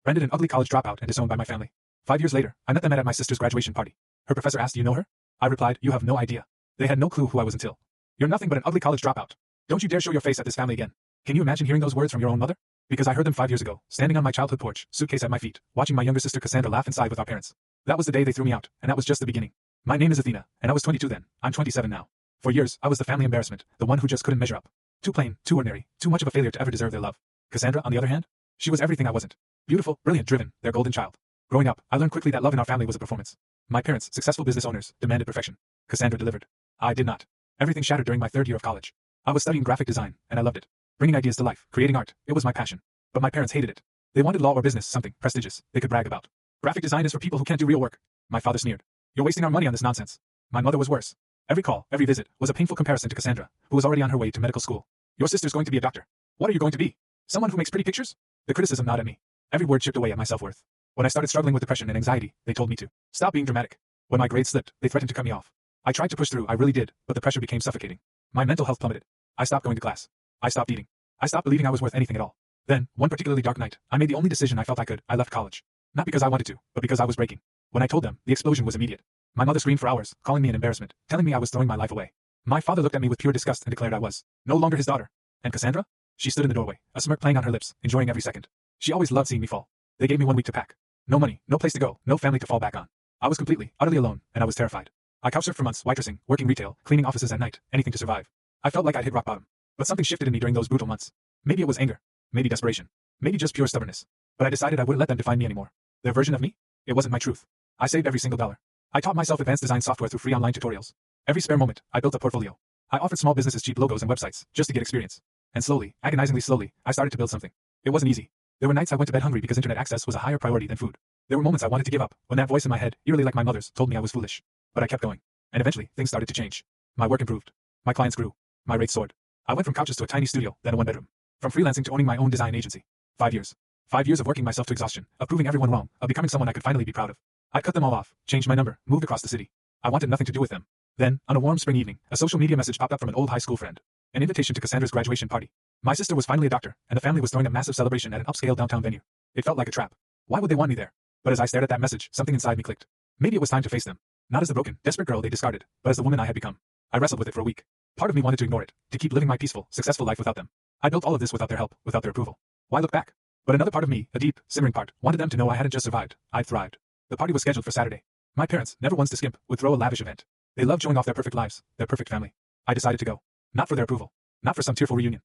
branded an ugly college dropout and disowned by my family. 5 years later, I met them at my sister's graduation party. Her professor asked, "Do you know her?" I replied, "You have no idea." They had no clue who I was until. "You're nothing but an ugly college dropout. Don't you dare show your face at this family again." Can you imagine hearing those words from your own mother? Because I heard them 5 years ago, standing on my childhood porch, suitcase at my feet, watching my younger sister Cassandra laugh inside with our parents. That was the day they threw me out, and that was just the beginning. My name is Athena, and I was 22 then. I'm 27 now. For years, I was the family embarrassment, the one who just couldn't measure up. Too plain, too ordinary, too much of a failure to ever deserve their love. Cassandra, on the other hand, she was everything I wasn't. Beautiful, brilliant, driven, their golden child. Growing up, I learned quickly that love in our family was a performance. My parents, successful business owners, demanded perfection. Cassandra delivered. I did not. Everything shattered during my 3rd year of college. I was studying graphic design, and I loved it. Bringing ideas to life, creating art, it was my passion. But my parents hated it. They wanted law or business, something prestigious they could brag about. Graphic design is for people who can't do real work. My father sneered. You're wasting our money on this nonsense. My mother was worse. Every call, every visit, was a painful comparison to Cassandra, who was already on her way to medical school. Your sister's going to be a doctor. What are you going to be? Someone who makes pretty pictures? The criticism gnawed at me. Every word chipped away at my self-worth. When I started struggling with depression and anxiety, they told me to stop being dramatic. When my grades slipped, they threatened to cut me off. I tried to push through, I really did, but the pressure became suffocating. My mental health plummeted. I stopped going to class. I stopped eating. I stopped believing I was worth anything at all. Then, one particularly dark night, I made the only decision I felt I could. I left college. Not because I wanted to, but because I was breaking. When I told them, the explosion was immediate. My mother screamed for hours, calling me an embarrassment, telling me I was throwing my life away. My father looked at me with pure disgust and declared I was no longer his daughter. And Cassandra? She stood in the doorway, a smirk playing on her lips, enjoying every second. She always loved seeing me fall. They gave me 1 week to pack. No money, no place to go, no family to fall back on. I was completely, utterly alone, and I was terrified. I couch surfed for months, waitressing, working retail, cleaning offices at night, anything to survive. I felt like I'd hit rock bottom. But something shifted in me during those brutal months. Maybe it was anger. Maybe desperation. Maybe just pure stubbornness. But I decided I wouldn't let them define me anymore. Their version of me? It wasn't my truth. I saved every single dollar. I taught myself advanced design software through free online tutorials. Every spare moment, I built a portfolio. I offered small businesses cheap logos and websites, just to get experience. And slowly, agonizingly slowly, I started to build something. It wasn't easy. There were nights I went to bed hungry because internet access was a higher priority than food. There were moments I wanted to give up, when that voice in my head, eerily like my mother's, told me I was foolish. But I kept going. And eventually, things started to change. My work improved. My clients grew. My rates soared. I went from couches to a tiny studio, then a 1-bedroom. From freelancing to owning my own design agency. 5 years. 5 years of working myself to exhaustion, of proving everyone wrong, of becoming someone I could finally be proud of. I cut them all off, changed my number, moved across the city. I wanted nothing to do with them. Then, on a warm spring evening, a social media message popped up from an old high school friend. An invitation to Cassandra's graduation party. My sister was finally a doctor, and the family was throwing a massive celebration at an upscale downtown venue. It felt like a trap. Why would they want me there? But as I stared at that message, something inside me clicked. Maybe it was time to face them. Not as the broken, desperate girl they discarded, but as the woman I had become. I wrestled with it for a week. Part of me wanted to ignore it, to keep living my peaceful, successful life without them. I built all of this without their help, without their approval. Why look back? But another part of me, a deep, simmering part, wanted them to know I hadn't just survived, I'd thrived. The party was scheduled for Saturday. My parents, never ones to skimp, would throw a lavish event. They loved showing off their perfect lives, their perfect family. I decided to go. Not for their approval. Not for some tearful reunion.